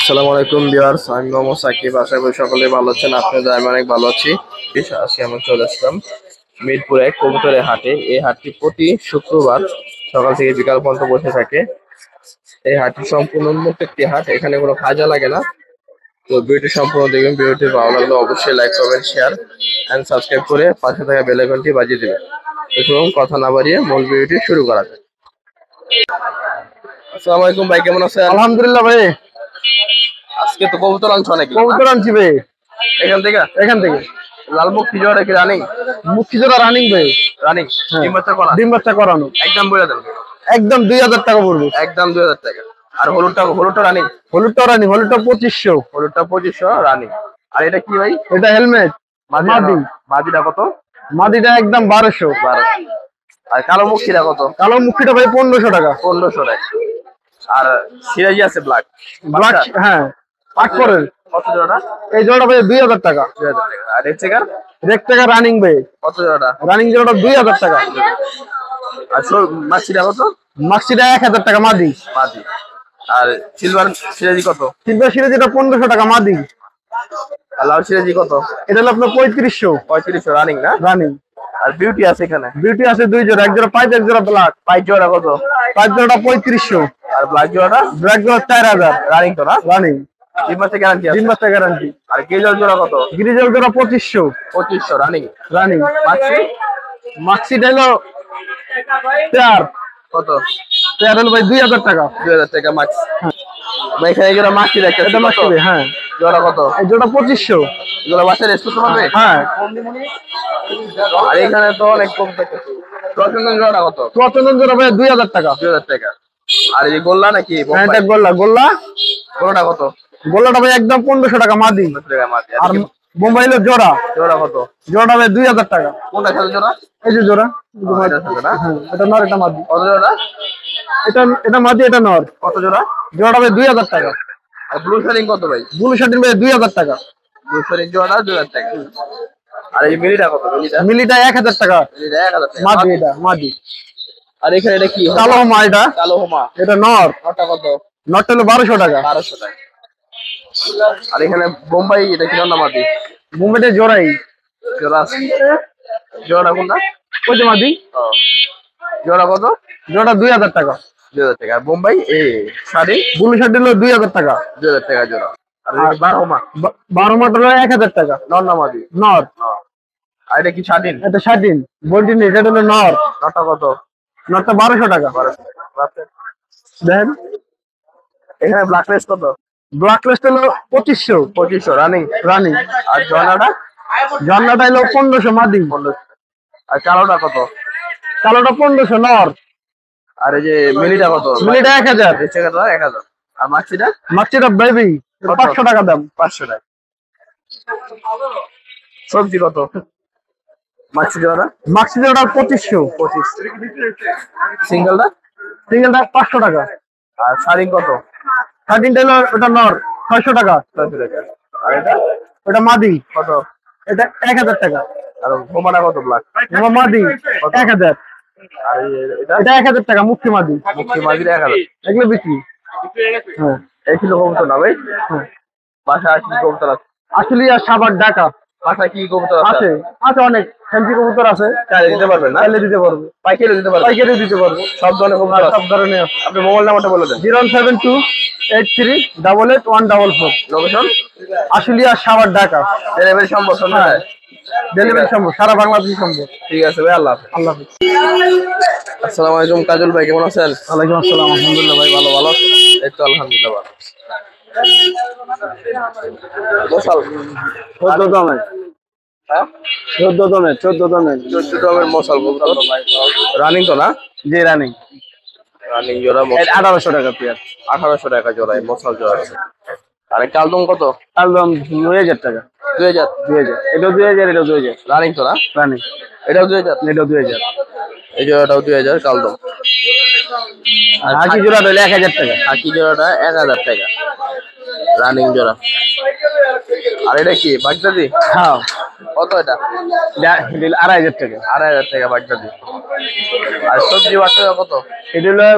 আসসালামু আলাইকুম ভিউয়ার্স, আমি মোহাম্মদ সাকিব। আশা করি সকলে ভালো আছেন। আপনাদের আমি অনেক ভালো আছি। আজকে আমি চলে আসলাম মিরপুরে কবুতরের হাটে। এই হাটটি প্রতি শুক্রবার সকাল থেকে বিকাল পর্যন্ত বসে থাকে। এই হাটটি সম্পূর্ণ উন্মুক্ত একটি হাট, এখানে কোনো খাজা লাগে না। তো ভিডিওটি সম্পূর্ণ দেখবেন। ভিডিওটি ভালো লাগলে অবশ্যই লাইক করবেন, শেয়ার এন্ড সাবস্ক্রাইব করে পাশে থাকা বেল আইকনটি বাজিয়ে দেবেন। এবং কথা না বাড়িয়ে মূল ভিডিওটি শুরু করা যাক। আসসালামু আলাইকুম ভাই, কেমন আছেন? আলহামদুলিল্লাহ ভাই। আজকে তো কবুতর আনছো অনেক কবুতর আনছি ভাই এখান থেকে লাল মুক্তি জোড়া কি রানিং? মুক্তি জোড়া রানিং ভাই। রানিং ডিম বাচ্চা করা? ডিম বাচ্চা করানো। একদম বলে দেন। একদম 2000 টাকা পড়বে। একদম 2000 টাকা। আর হলুদটা রানিং? হলুদটা রানিং, হলুদটা 2500। হলুদটা 2500 রানিং। আর এটা কি ভাই? এটা হেলমেট মাদি। মাদিটা কত? মাদিটা একদম 1200। 1200। আর কালো মুক্তিটা কত? কালো মুক্তিটা ভাই 1500 টাকা। 1500 টাকা। আর সিরাজি আছে ব্ল্যাক? ব্ল্যাক, হ্যাঁ পাক করে। কত জোড়াটা? এই জোড়াটা ভাই 2000 টাকা। 2000 টাকা। আর রেড চেকার? রেড টাকা রানিং ভাই। কত জোড়াটা? রানিং জোড়াটা 2000 টাকা। আর মাছিটা কত? মাক্সিটা 1000 টাকা মাদি। মাদি। আর সিলভার সিরাজি কত? সিলভার সিরাজ এটা 1500 টাকা মাদি। আর লাল সিরাজি কত? এটা হলো আপনার 3500। 3500 রানিং না? রানিং। আর বিউটি আছে এখানে? বিউটি আছে 2 জোড়া, এক জোড়া পাইপ, এক জোড়া ব্ল্যাক। পাইপ জোড়া কত? পাইপ জোড়াটা 3500। আর ব্ল্যাক জোড়াটা? ব্ল্যাক জোড়া 4000। রানিং তো না? রানিং। ডিম বাচ্চা গ্যারান্টি আছে? ডিম বাচ্চা গ্যারান্টি। আর গেজল জোড়া কত? গ্রিজেল জোড়া 2500। 2500 রানিং। রানিং। মাক্সি? মাক্সিটা হলো পেয়ার। কত? পেয়ার হলো ভাই 2000 টাকা। 2000 টাকা মাক্স। ভাই এখানে জোড়া মাক্সি দেখতে এটা মাক্সি হ্যাঁ। জোড়া কত? এই জোড়া 2500। জোড়া বাচ্চা রেস্ট করতে পারবে? হ্যাঁ। আর এখানে তো অনেক কম দেখতেছি। প্রচন্দন জোড়া কত? প্রচন্দন জোড়া ভাই 2000 টাকা। 2000 টাকা। আর এই গোল্লা নাকি? হ্যাঁ এটা গোল্লা। গোল্লা গোল্লাটা কত? গোল্লাটা ভাই একদম 1500 টাকা মাদি। 1500 টাকা মাদি। আর বোম্বাইলো জোড়া? জোড়া কত? জোড়াটা ভাই 2000 টাকা। কোনটা সাথে জোড়া? এই যে জোড়া। এটা সাথে না? হ্যাঁ এটা নর, এটা মাদি। কত জোড়া? এটা মাদি, এটা নর। কত জোড়া? জোড়াটা ভাই 2000 টাকা। আর ব্লু শার্টিং কত ভাই? ব্লু শার্টিং ভাই 2000 টাকা। ব্লু শার্টিং জোড়া 2000 টাকা। আর এই মিলিটা কত? মিলিটা 1000 টাকা। মিলিটা 1000 টাকা মাদি। এটা মাদি। আর এখানে এটা কি? কালো হোমা। এটা কালো হোমা। এটা নর। নটা কত? নরটা হলো 1200 টাকা। 1200 টাকা। আর এখানে বোম্বাই, এটা কি না মাদি? বোম্বাইটা জোড়াই। জোড়া আছে? জোড়া কোনটা? ওই যে মাদি। ও জোড়া কত? জোড়া 2000 টাকা। 2000 টাকা। আর বোম্বাই শাড়ি? ব্লু শার্ট হলো 2000 টাকা। 2000 টাকা জোড়া। আর বারোমা? 12 মাটা হলো 1000 টাকা। নর না মাদি? নর। আর এটা কি স্বাধীন? এটা স্বাধীন। বলটি নেই, এটা হলো নর। নটা কত? নরটা 1200 টাকা। 1200 টাকা। দেখেন এখানে ব্ল্যাক রেস কত? ব্ল্যাক লিস্ট হলো 2500। 2500 রানিং। রানিং। আর জর্নাটা? জর্নাটা হলো 1500 মাদি। 1500। আর কালোটা কত? কালোটা 1500 নর। আর এই যে মিলিটা কত? মিলিটা 1000। এই চেকারটা 1000। আর মাক্সিটা? মাক্সিটা বেবি 500 টাকা দাম। 500 টাকা। সবজি কত? মাক্সি জোড়া? মাক্সি জোড়া 2500। 25। সিঙ্গেলটা? সিঙ্গেলটা 500 টাকা। আর শাড়ি কত? 13টা হলো ওটা নর 600 টাকা। 600 টাকা। আর এটা? ওটা মাদি। কত? এটা 1000 টাকা। আর হোমাটা কত ব্ল্যাক? মাদি 1000। আর এটা? এটা 1000 টাকা মুক্তি মাদি। মুক্তি মাদির 1000। এগুলো বিক্রি। হ্যাঁ এই ছিল কবুতর না ভাই? হ্যাঁ। বাসায় কি কবুতর আছে? আসলে আর সাবার ঢাকা। বাসায় কি কবুতর আছে? আছে আছে অনেক ফ্যান্সি কবুতর আছে। চাইলে দিতে পারবেন না? চাইলে দিতে পারবো। পাইকারি দিতে পারবেন? পাইকারি দিতে পারবো। সব ধরনের কবুতর আছে? সব ধরনের আছে। আপনি মোবাইল নাম্বারটা বলে দেন। 07283881144। লোকেশন? আসলে আর সাবার ঢাকা। ডেলিভারি সম্ভব? হ্যাঁ ডেলিভারি সম্ভব, সারা বাংলাদেশ সম্ভব। ঠিক আছে ভাই, আল্লাহ হাফেজ। আল্লাহ হাফেজ। আসসালামু আলাইকুম কাজল ভাই, কেমন আছেন? ওয়ালাইকুম আসসালাম। আলহামদুলিল্লাহ ভাই ভালো। ভালো আছেন? এই তো আলহামদুলিল্লাহ ভালো। মশাল 14 দামের। হ্যাঁ 14 দামের। 14 দামের। 14 দামের মশাল কবুতর। রানিং তো না? জি রানিং। রানিং জোড়া 1800 টাকা পেয়ার। 1800 টাকা জোড়ায় মশাল জোড়া। আরে কালদম কত? একদম 2000 টাকা। 2000। 2000। এটা 2000, এটা 2000। রানিং তো না? রানিং। এটাও 2000? এটা 2000। এই জোড়াটাও 2000 কালদম। আর হাকি জোড়া হলো 1000 টাকা। হাকি জোড়াটা 1000 টাকা রানিং জোড়া। আর এটা কি বাগদাদি? হ্যাঁ কত এটা? 2500 টাকা। 2500 টাকা বাগদাদি। আর সবজি বাচ্চা কত? এটা হলো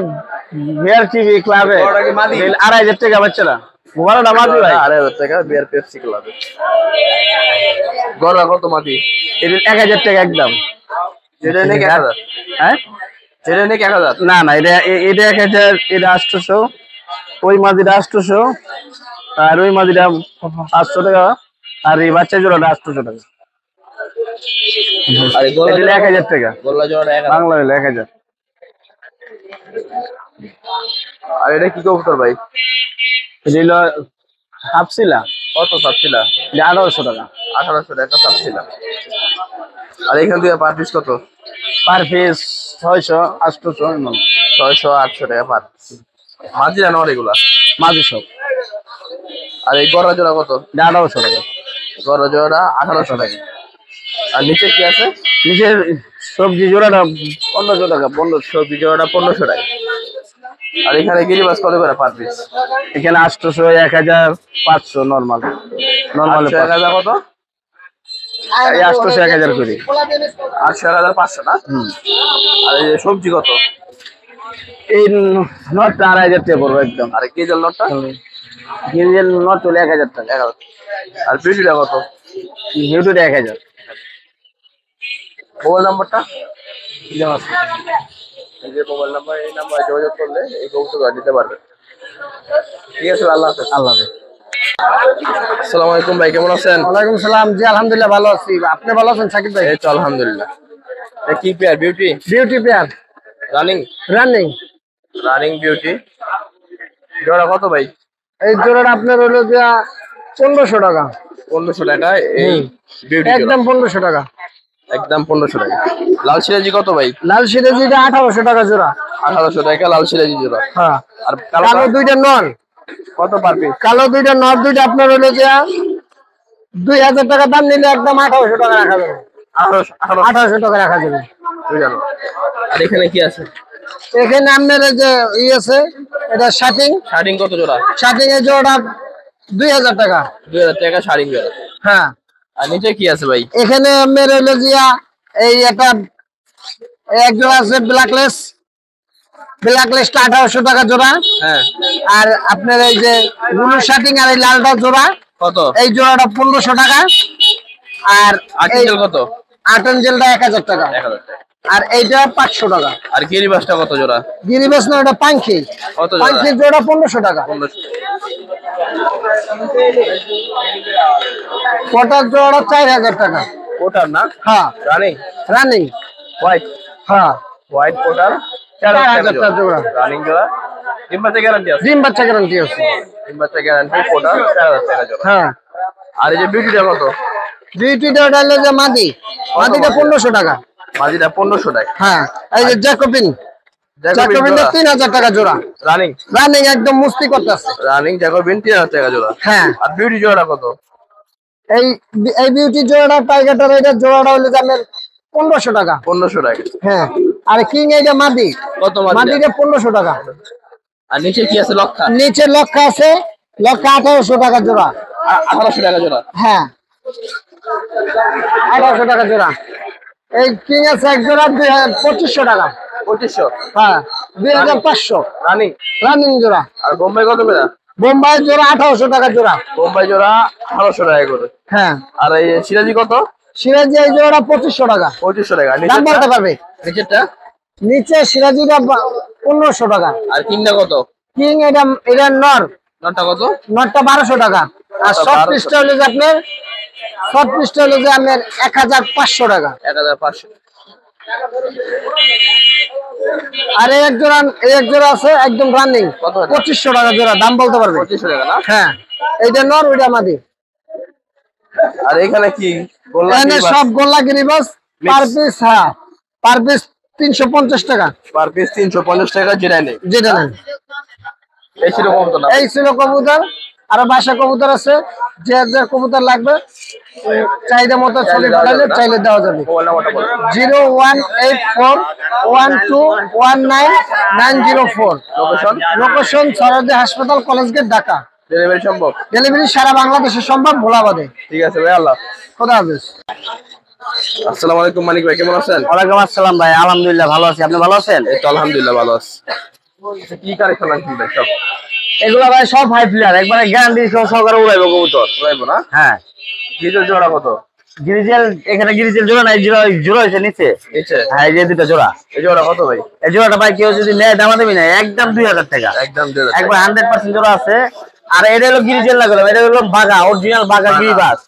মেয়ার টিভি ক্লাবে 2500 টাকা বাচ্চারা। মোবাইলটা মাটি ভাই 2500 টাকা বিয়ার পেপসি ক্লাবে। গড়া কত মাটি? এটা 1000 টাকা একদম। যেটা নেই 1000। হ্যাঁ যেটা নেই 1000। না না, এটা 1000, এটা 800, ওই মাদিটা 800, আর ওই মাদিটা 500 টাকা, আর এই বাচ্চা জোড়াটা 800 টাকা। আর গোলা এটা 1000 টাকা, গোলা জোড়া 1000। বাংলা হলো 1000। আর এটা কি কবুতর ভাই? এটা হলো হাফসিলা, কত চাচ্ছিলা? এটা 1800 টাকা 1800 টাকা চাচ্ছিলা। আর এখান থেকে পার পিস কত? পার পিস 600, 800 এমন। 600 800 টাকা পার। মাঝিরা নর এগুলা মাঝি সব। আর এই গড়া জোড়া কত? এটা 1800 টাকা। গড়া জোড়া 1800 টাকা। আর নিচে কি আছে? নিচের সবজি জোড়াটা 1500 টাকা, 1500। সবজি জোড়াটা 1500 টাকা। আর এখানে গিরিবাস কত করে পার পিস? এখানে 800, 1000, 500 নরমাল। নরমাল 1000 কত? 800, 1000 করে। 800 1500 না? আর এই যে সবজি কত? এই নটটা 2500 টাকা পড়বে একদম। আর কেজেল নটটা? গিরিজেল নট হলে 1000 টাকা। 1000। আর বিউটিটা কত? ইউটিউবে 1000। মোবাইল নাম্বারটা? এই যে মোবাইল নাম্বার, এই নাম্বারে যোগাযোগ করলে এই কবুতর নিতে পারবেন। ঠিক আছে, আল্লাহ হাফেজ। আল্লাহ হাফেজ। আসসালামু আলাইকুম ভাই, কেমন আছেন? ওয়ালাইকুম সালাম। জি আলহামদুলিল্লাহ ভালো আছি। আপনি ভালো আছেন সাকিব ভাই? এই তো আলহামদুলিল্লাহ। এটা কি pair? Beauty beauty pair running? Running. Running beauty. জোড়া কত ভাই? এই জোড়াটা আপনার হলো যে 1500 টাকা। 1500 টাকা এই বিউটি একদম 1500 টাকা। একদম 1500 টাকা। লাল সিরাজি কত ভাই? লাল সিরাজিটা 1800 টাকা জোড়া। 1800 টাকা লাল সিরাজি জোড়া। হ্যাঁ। আর কালো দুইটা নর, কত পার পিস? কালো দুইটা নর দুইটা আপনার হলো যে 2000 টাকা দাম নিলে একদম 1800 টাকা রাখা যাবে। 1800 টাকা রাখা যাবে। বুঝানো। আর এখানে কি আছে? এখানে আপনার এই যে আছে, এটা শার্টিং। শার্টিং কত জোড়া? শার্টিং এর জোড়া 2000 টাকা। 2000 টাকা শার্টিং জোড়া। হ্যাঁ। আর নিচে কি আছে ভাই? এখানে আপনার হলো যে এই একটা এক জোড়া আছে ব্ল্যাকলেস। ব্ল্যাকলেসটা 1800 টাকা জোড়া। হ্যাঁ। আর আপনার এই যে ব্লু শার্টিং আর এই লালটা জোড়া, কত? এই জোড়াটা 1500 টাকা। আর আর্টিকেল কত? আর্টেনজেলটা 1000 টাকা। 1000 টাকা। আর এইটা 500 টাকা। আর গিরিবাসটা কত জোড়া? গিরিবাস না, ওটা পাঙ্খি। কত জোড়া? পাঙ্খির জোড়া 1500 টাকা। 1500। কোটার জোড়া 4000 টাকা। কোটার না? হ্যাঁ। রানিং? রানিং। হোয়াইট? হ্যাঁ। হোয়াইট কোটার 4000 টাকা জোড়া। রানিং জোড়া। ডিম বাচ্চা গ্যারান্টি আছে? ডিম বাচ্চা গ্যারান্টি আছে। ডিম বাচ্চা গ্যারান্টি কোটার 4000 টাকা জোড়া। হ্যাঁ। আর এই যে বিউটিটা কত? বিউটিটা ওটা হলো যে মাদি। মাদিটা 1500 টাকা। মাঝিটা 1500 টাকা। হ্যাঁ। এই যে জ্যাকোবিন। জ্যাকোবিনটা 3000 টাকা জোড়া। রানিং? রানিং একদম মুস্তি করতেছে। রানিং জ্যাকোবিন 3000 টাকা জোড়া। হ্যাঁ। আর বিউটি জোড়া কত? এই এই বিউটি জোড়াটা টাইগারটার এটা জোড়াটা হলো যে আপনার 1500 টাকা। 1500 টাকা। হ্যাঁ। আর কিং এইটা মাদি। কত মাদি? মাদিটা 1500 টাকা। আর নিচে কি আছে? লক্ষা? নিচে লক্ষা আছে। লক্ষা 1800 টাকা জোড়া। 1800 টাকা জোড়া। হ্যাঁ। 1800 টাকা জোড়া। এই কিং আছে এক জোড়া 2500 টাকা। 2500? হ্যাঁ। 2500 রানিং? রানিং জোড়া। আর বোম্বাই কত করে? বোম্বাই জোড়া 1800 টাকা জোড়া। বোম্বাই জোড়া 1800 টাকা করে। হ্যাঁ। আর এই সিরাজি কত? সিরাজি এই জোড়া 2500 টাকা। 2500 টাকা। দাম বলতে পারবে? নিচেরটা? নিচে সিরাজিটা 1500 টাকা। আর কিংটা কত? কিং এটা এটা নর। নটটা কত? নটটা 1200 টাকা। আর শর্ট পিসটা হলো যে আপনার, শর্ট পিসটা হলো যে আপনার 1500 টাকা। 1500। আর এই এক জোড়া আছে একদম রানিং, কত? 2500 টাকা জোড়া। দাম বলতে পারবে? 2500 টাকা না? হ্যাঁ। এইটা নর, ওইটা মাদি। আর এখানে কি? এখানে সব গোল্লা গিরিবাস পার পিস। হ্যাঁ, পার পিস 350 টাকা। পার পিস 350 টাকা যেটা নেই। যেটা নেন। এই ছিল কত না? এই ছিল কবুতর। আর বাসা কবুতর আছে। যে যে কবুতর লাগবে চাহিদা মতো ছবি পাঠালে চাইলে দেওয়া যাবে। মোবাইল নাম্বারটা বলো। 01841190904। লোকেশন? লোকেশন সরদি হাসপাতাল, কলেজ গেট, ঢাকা। ডেলিভারি সম্ভব? ডেলিভারি সারা বাংলাদেশে সম্ভব, ভোলাবাদে। ঠিক আছে ভাই, আল্লাহ। খোদা হাফেজ। আসসালামু আলাইকুম মানিক ভাই, কেমন আছেন? ওয়ালাইকুম আসসালাম ভাই, আলহামদুলিল্লাহ ভালো আছি। আপনি ভালো আছেন? এই তো আলহামদুলিল্লাহ ভালো আছি। কি কালেকশন আনছেন ভাই? সব এগুলা ভাই সব হাই প্লেয়ার, একবারে গ্যারান্টি সহকারে উড়াইবো কবুতর। উড়াইবো না? হ্যাঁ। গিজেল জোড়া কত? গ্রিজেল এখানে গ্রিজেল জোড়া নাই, জোড়া হয়েছে নিচে। নিচে? হ্যাঁ, এই যে দুটো জোড়া। এই জোড়া কত ভাই? এই জোড়াটা ভাই কেউ যদি নেয় দামা দেবি না, একদম 2000 টাকা। একদম 2000 টাকা। একবার 100% জোড়া আছে। আর এটা হলো গ্রিজেল না, এটা হলো বাঘা, অরিজিনাল বাঘা গিরিবাস।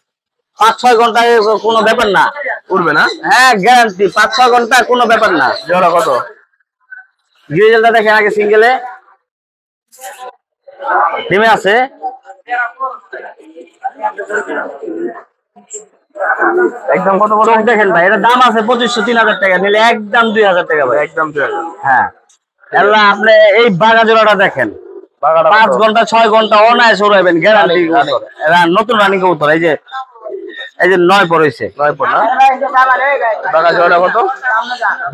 5-6 ঘন্টায় কোনো ব্যাপার না, উড়বে না? হ্যাঁ গ্যারান্টি, 5-6 ঘন্টা কোনো ব্যাপার না। জোড়া কত? গ্রিজেলটা দেখেন আগে সিঙ্গেলে ডিমে আছে। একদম কত বড় চোখ দেখেন ভাই, এটা দাম আছে 2500-3000 টাকা, নিলে একদম 2000 টাকা ভাই। একদম 2000। হ্যাঁ, এলা আপনি এই বাঘা জোড়াটা দেখেন, বাগাটা 5 ঘন্টা 6 ঘন্টা অনায়াসে উড়াইবেন, গ্যারান্টি। এরা নতুন রানিং কবুতর, এই যে 9 পর হইছে। 9 পর না? বাগা জোড়া কত?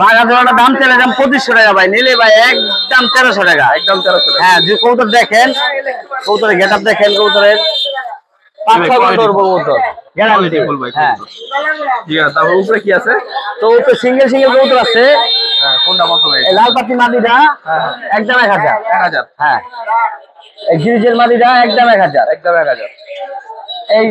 বাঘা জোড়াটা দাম চলে যাম 2500 টাকা ভাই, নিলে ভাই একদম 1300 টাকা। একদম 1300 টাকা। হ্যাঁ, যে কবুতর দেখেন, কবুতরের গেটআপ দেখেন, কবুতরের 5-6 ঘন্টা উড়বো কবুতর, গ্যারান্টি। হ্যাঁ, ঠিক আছে। তারপর উপরে কি আছে? তো উপরে সিঙ্গেল কবুতর আছে। হ্যাঁ, কোনটা কত ভাই? এই লাল পাতি মাদিটা একদম 1000। 1000? হ্যাঁ, এই গ্রিজেল মাদিটা একদম 1000। একদম 1000। এই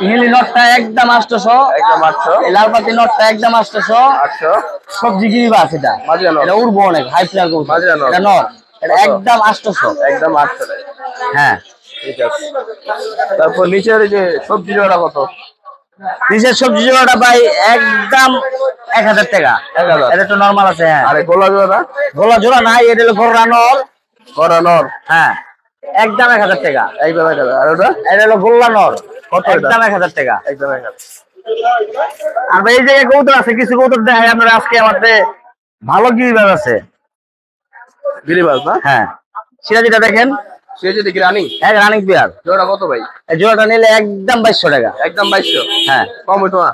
হিলি নটটা একদম 800। একদম 800। এই লাল পাতি নটটা একদম 800। 800। সবজি গিরিবাস, এটা মাঝিরা নর। এটা উড়বো অনেক, হাই ফ্লায়ার কবুতর। মাঝিরা নর। এটা নর, এটা একদম 800। একদম 800 টাকা। হ্যাঁ, ঠিক আছে। তারপর নিচের এই যে সবজি জোড়া কত? নিচের সবজি জোড়াটা ভাই একদম 1000 টাকা। 1000? এটা তো নরমাল আছে। হ্যাঁ, আরে গোলা জোড়া? গোলা জোড়া নাই, এটা হলো গোড়া নর। করা নর? হ্যাঁ, একদম 1000 টাকা। একদম 1000। আর ওটা? এটা হলো গোল্লা নর, কত এটা? একদম 1000 টাকা। একদম 1000। আর ভাই এই জায়গায় কবুতর আছে, কিছু কবুতর দেখায় আপনারা আজকে। আমাদের ভালো গিরিবাজ আছে। গিরিবাজ না? হ্যাঁ, সিরাজিটা দেখেন, সে যদি কি রানিং? এক রানিং পেয়ার। জোড়া কত ভাই? এই জোড়াটা নিলে একদম 2200 টাকা। একদম 2200? হ্যাঁ, কম হইতো না?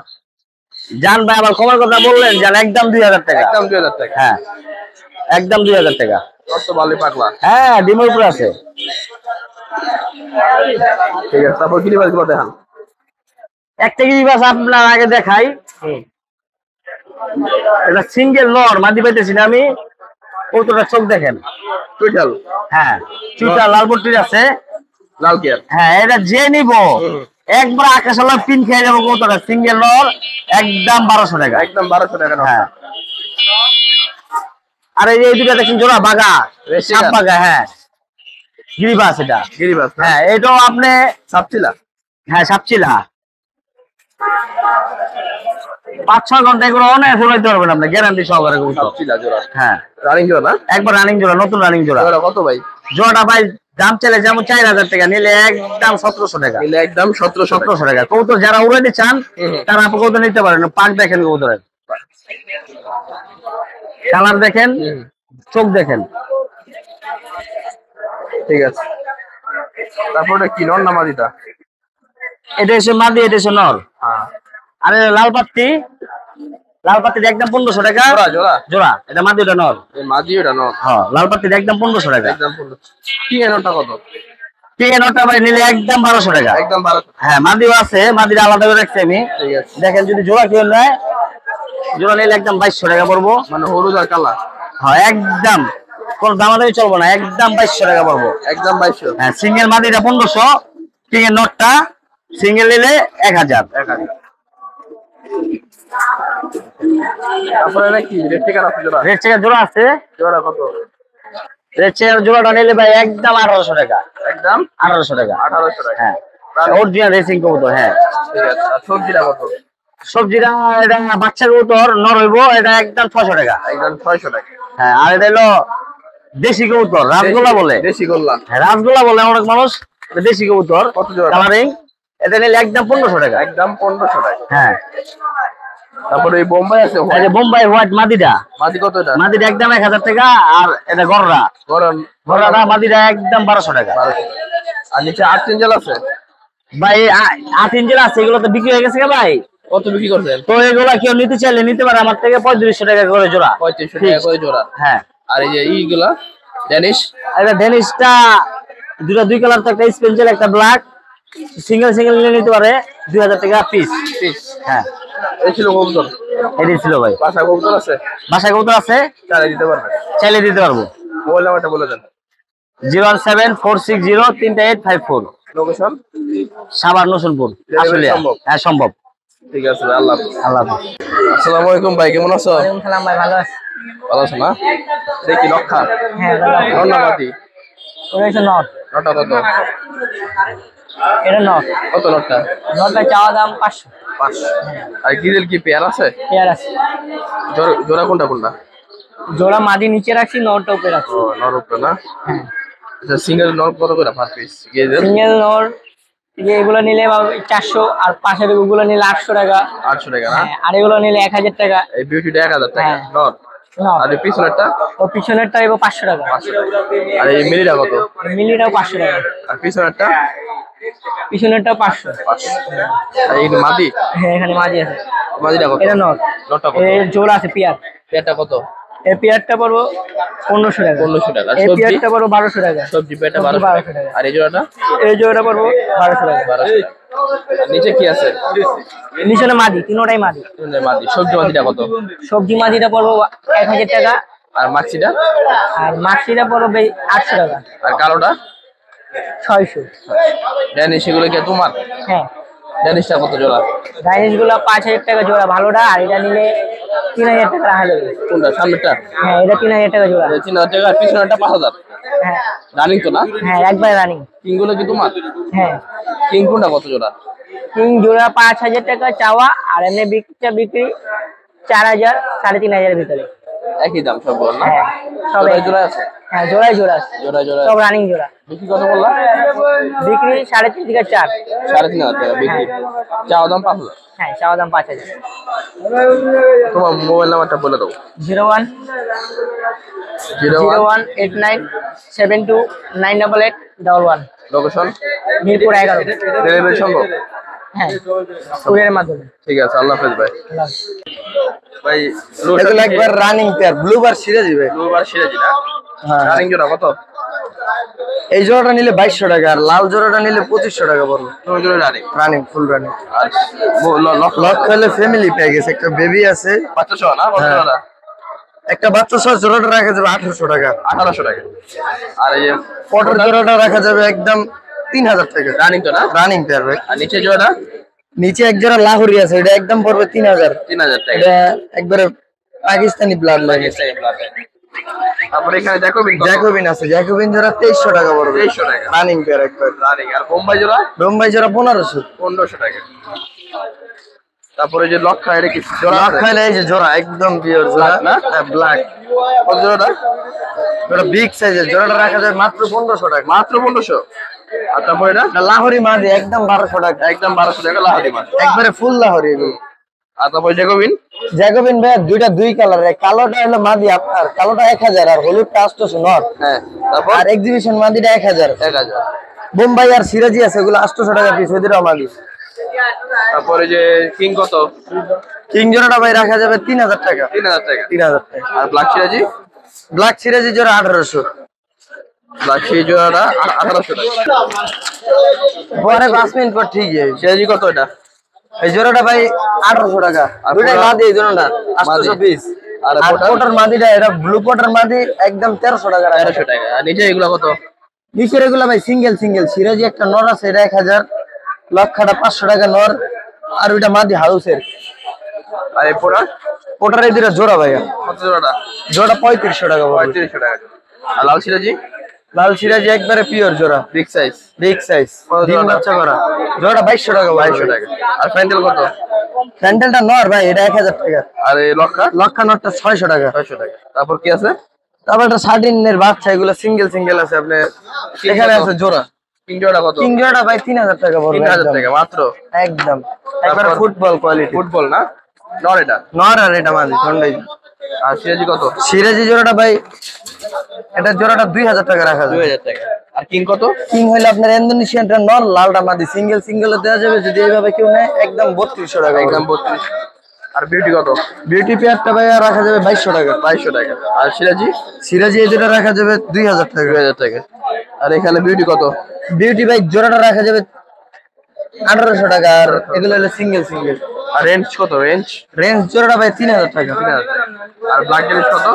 জান ভাই আবার কমার কথা বললেন, জান একদম 2000 টাকা। একদম 2000 টাকা। হ্যাঁ, একদম 2000 টাকা। কত ভালোই পাকলা। হ্যাঁ, ডিমের উপরে আছে। ঠিক আছে। তারপর গিরিবাজ গুলো দেখান। একটা গিরিবাজ আপনার আগে দেখাই। এটা সিঙ্গেল নর, মাদি পাইতেছি না আমি। কতটা চোখ দেখেন, টুইটাল? হ্যাঁ, চুইটা লাল পট্টির আছে। লাল কেয়ার? হ্যাঁ, এটা যে নিব একবার আকাশ আল্লাহ পিন খেয়ে যাবো কতটা। সিঙ্গেল নর, একদম 1200 টাকা। একদম 1200 টাকা। হ্যাঁ, আর এই যে এই দুটা দেখছেন জোড়া বাঘা, সাপ বাঘা। হ্যাঁ, গিরিবাস এটা। গিরিবাজ? হ্যাঁ, এটাও আপনি সাপচিলা? হ্যাঁ, সাপচিলা। 5-6 ঘন্টা এগুলো অনেক উড়াইতে পারবেন আপনি, গ্যারান্টি সহকারে কবুতর। সাপচিলা জোড়া? হ্যাঁ, রানিং জোড়া না? একবার রানিং জোড়া, নতুন রানিং জোড়া। জোড়া কত ভাই? জোড়াটা ভাই দাম চলে যেমন 4000 টাকা, নিলে একদম 1700 টাকা। নিলে একদম 1700 টাকা। কবুতর যারা উড়াইতে চান তারা আপনি কবুতর নিতে পারেন। পাক দেখেন কবুতরের, কালার দেখেন, চোখ দেখেন। ঠিক আছে। তারপরে কি নর না মাদিটা? এটা এসে মাদি, এটা এসে নর। হ্যাঁ। আর লাল পাত্তি, লাল পাত্তির একদম 1500 টাকা জোড়া? জোড়া? জোড়া। এটা মাদি, ওটা নর। এই মাদি ওটা নর? হ্যাঁ, লাল পাত্তির একদম 1500 টাকা। একদম 1500। কি এনটা কত? ঠিক আছে, নরটা ভাই নিলে একদম 1200 টাকা। একদম 1200। হ্যাঁ, মাদিও আছে, মাদির আলাদা করে রাখছি আমি। ঠিক আছে। দেখেন যদি জোড়া কেউ নেয়, জোড়া নিলে একদম 2200 টাকা পড়বো। মানে হলুদ আর কালা? হ্যাঁ, একদম কোন দামাদামি চলবো না, একদম 2200 টাকা পড়বো। একদম 2200? হ্যাঁ, সিঙ্গেল মাদিটা 1500, সিঙ্গেল নটটা সিঙ্গেল নিলে 1000। 1000। তারপরে নাকি রেড টিকার আছে জোড়া? রেড চেকার জোড়া আছে। জোড়া কত? রেড চেকার জোড়াটা নিলে ভাই একদম 1800 টাকা। একদম 1800 টাকা। 1800 টাকা? হ্যাঁ, অরিজিনাল রেসিং কবুতর। হ্যাঁ, ঠিক আছে। আর সবজিটা কত? সবজিটা এটা বাচ্চা কবুতর, নর হইবো, এটা একদম 600 টাকা। একদম 600 টাকা? হ্যাঁ, আর এটা হলো দেশি কবুতর, রাসগোল্লা বলে। দেশি গোল্লা? হ্যাঁ, রাসগোল্লা বলে অনেক মানুষ। এটা দেশি কবুতর, কত জোড়া? কালারিং। এটা নিলে একদম 1500 টাকা। একদম 1500 টাকা? হ্যাঁ। তারপরে এই বোম্বাই আছে? এই যে বোম্বাই হোয়াইট মাদিটা, মাদি কত এটা? মাদিটা একদম 1000 টাকা। আর এটা গররা, গরম? গররাটা মাদিটা একদম 1200 টাকা। 1200। আর নিচে আর্চেঞ্জেল আছে? ভাই 8 ইঞ্চের আছে, এগুলো তো বিক্রি হয়ে গেছে ভাই। কত বিক্রি করছেন? তো এগুলা কেউ নিতে চাইলে নিতে পারে আমার থেকে 3500 টাকা করে জোড়া। 3500 টাকা করে জোড়া? হ্যাঁ। আর এই যে এইগুলা ড্যানিশ? এটা ডেনিশটা দুটা 2 কালার, তো একটা স্পেঞ্জেল, একটা ব্ল্যাক। সিঙ্গেল সিঙ্গেল নিতে পারে 2000 টাকা পিস। পিস? হ্যাঁ, এই ছিল কবুতর? এটাই ছিল ভাই। বাসা কবুতর আছে? বাসায় কবুতর আছে, চালিয়ে দিতে পারবেন? চাইলে দিতে পারবো। মোবাইল নাম্বারটা বলে দেন। 01746038854। লোকেশন সাভার নসুলপুর আশুলিয়া। সম্ভব? হ্যাঁ সম্ভব। ঠিক আছে ভাই, আল্লাহ হাফেজ। আল্লাহ হাফেজ। আসসালামু আলাইকুম ভাই, কেমন আছো? ওয়ালাইকুম সালাম ভাই, ভালো আছি। ভালো আছো না? দেখি লক্ষা হ্যাঁ ভালো আছি। রন্নাবাতি ওটা হচ্ছে নট, নটা কত? এটা নট। কত নটটা? নটটা চাওয়া দাম 500। 500। আর গিরেল কি পেয়ার আছে? পেয়ার আছে। জোড়া কোনটা কোনটা? জোড়া মাদি নিচে রাখছি, নটটা উপরে রাখছি। ও নর উপরে না? হ্যাঁ আচ্ছা সিঙ্গেল নর কত করে পার পিস? গিরেল সিঙ্গেল নর যে এগুলো নিলে 400, আর পাশের ওগুলো নিলে 800 টাকা। 800 টাকা না? হ্যাঁ, আর এগুলো নিলে 1000 টাকা। এই বিউটিটা 1000 টাকা হ্যাঁ। নর। নট। আর এই পিছনেরটা ও পিছনেরটা এবার 500 টাকা। 500 টাকা। আর এই মিলিটা কত? মিলিটাও 500 টাকা। আর পিছনেরটা পিছনেরটাও 500। 500। আর এই মাদি হ্যাঁ এখানে মাদি আছে। মাদিটা কত? এটা নট। নটটা কত? এর জোড়া আছে পেয়ার। পেয়ারটা কত? এই পেয়ারটা পড়বো 1500 টাকা। 1500 টাকা। আর এই সবজি? পেয়ারটা পড়বো 1200 টাকা। সবজি পেয়ারটা সবজি 1200 টাকা। 1200 টাকা। আর এই জোড়াটা? এই জোড়াটা পড়বো 1200 টাকা। 1200 টাকা। আর নিচে কি আছে? নিচনে মাদি, তিনোটাই মাদি। মাদি। সবজি মাদিটা কত? সবজি মাদিটা পড়বো 1000 টাকা। আর মাছিটা? আর মাছিটা পড়বে 800 টাকা। আর কালোটা? 600। ড্যানিশ সেগুলো কি তোমার? হ্যাঁ ড্যানিশটা কত জোড়া? ডাইনিশ গুলো 5000 টাকা জোড়া ভালোটা, আর এটা নিলে 3000 টাকা রাখা যাবে। কোনটা সামনেরটা? হ্যাঁ এটা 3000 টাকা জোড়া। 3000 টাকা। আর পিছনেরটা 5000। হ্যাঁ রানিং তো না? হ্যাঁ একবার রানিং। কিংগুলো কি তোমার? হ্যাঁ কিং কোনটা কত জোড়া? কিং জোড়া 5000 টাকা চাওয়া, আর এমনি বিক্রি 4000 3500 ভিতরে। একই দাম সবগুলো না? হ্যাঁ সব জোড়ায় এক। জোড়া আছে? হ্যাঁ জোড়ায় জোড়া আছে। জোড়ায় জোড়া সব রানিং জোড়া। বিক্রি কত বললা? বিক্রি 3.5 থেকে 4। 3500 টাকা বিক্রি। চাওয়া দাম 5000। হ্যাঁ চাওয়া দাম 5000। তোমার মোবাইল নাম্বারটা বলে দাও। 01 01 018972988811। লোকেশন মিরপুর 11। ডেলিভারি সম্ভব? হ্যাঁ কুরিয়ারের মাধ্যমে। ঠিক আছে, আল্লাহ হাফেজ ভাই। আল্লাহ হাফেজ। ভাই এগুলো একবার রানিং পেয়ার, ব্লুবার সিরাজি ভাই। দুবার সিরাজি না? হ্যাঁ রানিং জোড়া কত? এই জোড়াটা নিলে 2200 টাকা, আর লাল জোড়াটা নিলে 2500 টাকা পড়বে। দুই জোড়া রানিং। Running, full running. আর লক হলে ফ্যামিলি প্যাকেজ, একটা বেবি আছে, বাচ্চা সহ না? কত হ্যাঁ। জোড়া? একটা বাচ্চা সহ জোড়াটা রাখা যাবে 1800 টাকা। 1800 টাকা। আর এই যে পটের জোড়াটা রাখা যাবে একদম 3000 টাকা। রানিং তো না? রানিং পেয়ার ভাই। আর নিচে জোড়া? নিচে এক জোড়া লাহোরি আছে, এটা একদম পড়বে 3000। 3000 টাকা। এটা একবারে পাকিস্তানি ব্লাড লাগে। তারপরে এখানে জ্যাকোবিন কত? জ্যাকোবিন আছে, জ্যাকোবিন জোড়া 2300 টাকা পড়বে। 2300 টাকা। রানিং পেয়ার একবার। রানিং। আর বোম্বাই জোড়া? বোম্বাই জোড়া 1500। 1500 টাকা। তারপরে যে লক্ষা, এটা কি জোড়া লাখ আছে? খাইলে এই যে জোড়া একদম পিওর জোড়া Black না? হ্যাঁ ব্ল্যাক। কত জোড়াটা? জোড়া বিগ সাইজের, জোড়াটা রাখা যায় মাত্র 1500 টাকা। মাত্র 1500। আর তারপরে এটা এটা লাহোরি মাদি একদম 1200 টাকা। একদম 1200 টাকা লাহারি মাছ। একবারে ফুল লাহোরি এগুলো। আর তারপরে জ্যাকোবিন? জ্যাকোবিন ভাই দুইটা দুই কালারের, কালোটা হলো মাদি আপনার, কালোটা 1000, আর হলুদটা 800 নট। হ্যাঁ। তারপর আর এক্সিবিশন মাদিটা 1000। 1000। বোম্বাই আর সিরাজি আছে, এগুলো 800 টাকা পিস, ওদেরও মাদি। তারপরে যে কিং কত? কিং জোড়াটা ভাই রাখা যাবে 3000 টাকা। 3000 টাকা। 3000 টাকা। আর ব্ল্যাক সিরাজি? ব্ল্যাক সিরাজি জোড়া 1800। ব্ল্যাক সিরাজি জোড়াটা 1800 টাকা। পরে 5 মিনিট পর ঠিক আছে। সিরাজি কত এটা? এই জোড়াটা ভাই 1800 টাকা। আর দুইটাই পুরা- মাদি, এই জোড়াটা 800 পিস। আর আর কোটা? কোটার মাদিটা, এটা ব্লু কোটার মাদি একদম 1300 টাকা রাখা। 1300 টাকা। আর নিচে এগুলো কত? নিচের এগুলা ভাই সিঙ্গেল সিঙ্গেল, সিরাজি একটা নর আছে, এটা 1000, লক্ষাটা 500 টাকা নর, আর ওইটা মাদি হাউসের। আর এই পোড়া? ওটার এই দুটা জোড়া ভাইয়া, কত জোড়াটা? জোড়া 3500 টাকা পড়বে। 3500 টাকা। আর লাল সিরাজি? লাল সিরাজি একবারে পিওর জোড়া, বিগ সাইজ। বিগ সাইজ, কত ডিম জোড়াটা? বাচ্চা করা, জোড়া 2200 টাকা 2200 টাকা। আর প্যান্ডেল কত? স্যান্ডেলটা নর ভাই, এটা 1000 টাকা। আর এই লক্ষা? লক্ষা নটটা 600 টাকা। 600 টাকা। তারপর কি আছে? তারপর একটা সার্টিনের বাচ্চা, এগুলো সিঙ্গেল সিঙ্গেল আছে, আপনি এখানে কত? আছে জোড়া। কিং জোড়া কত? কিং জোড়াটা ভাই 3000 টাকা পড়বে। 3000 একদম। টাকা মাত্র। একদম একবারে তারপর? Football quality. ফুটবল না? নর এটা? নর আর এটা মাদি কোনটাই। আর সিরাজি কত? সিরাজি জোড়াটা ভাই, এটা জোড়াটা 2000 টাকা রাখা যাবে। 2000 টাকা। আর কিং কত? কিং হইলে আপনার ইন্দোনেশিয়ানটা নর, লালটা মাদি, সিঙ্গেল সিঙ্গেল দেওয়া যাবে যদি এইভাবে কেউ নেয়, একদম 3200 টাকা। একদম 32। আর বিউটি কত? বিউটি পেয়ারটা ভাই রাখা যাবে 2200 টাকা। 2200 টাকা। আর সিরাজি? সিরাজি এই দুটো রাখা যাবে 2000 টাকা। 2000 টাকা। আর এখানে বিউটি কত? বিউটি ভাই জোড়াটা রাখা যাবে 1800 টাকা, আর এগুলো হলো সিঙ্গেল সিঙ্গেল। আর রেঞ্জ কত রেঞ্জ? রেঞ্জ জোড়াটা ভাই 3000 টাকা। আর ব্ল্যাক ডেনিশ কত?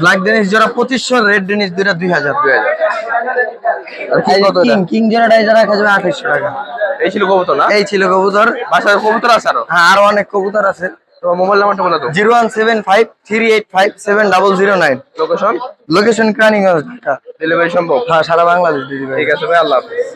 ব্ল্যাক ডেনিশ জোড়া 2500, রেড ডেনিশ দুইটা 2000। আর কি কত এটা? কিং জোড়াটা এই জোড়া রাখা যাবে 2800 টাকা। এই ছিল কবুতর না? এই ছিল কবুতর। বাসায় কবুতর আছে আরো? হ্যাঁ, আরো অনেক কবুতর আছে। তোমার মোবাইল নাম্বারটা বলে দাও। 01753857009। Location? Location Keraniganj, Dhaka. Delivery সম্ভব? হ্যাঁ, সারা বাংলাদেশ ডেলিভারি। ঠিক আছে ভাই, আল্লাহ হাফেজ।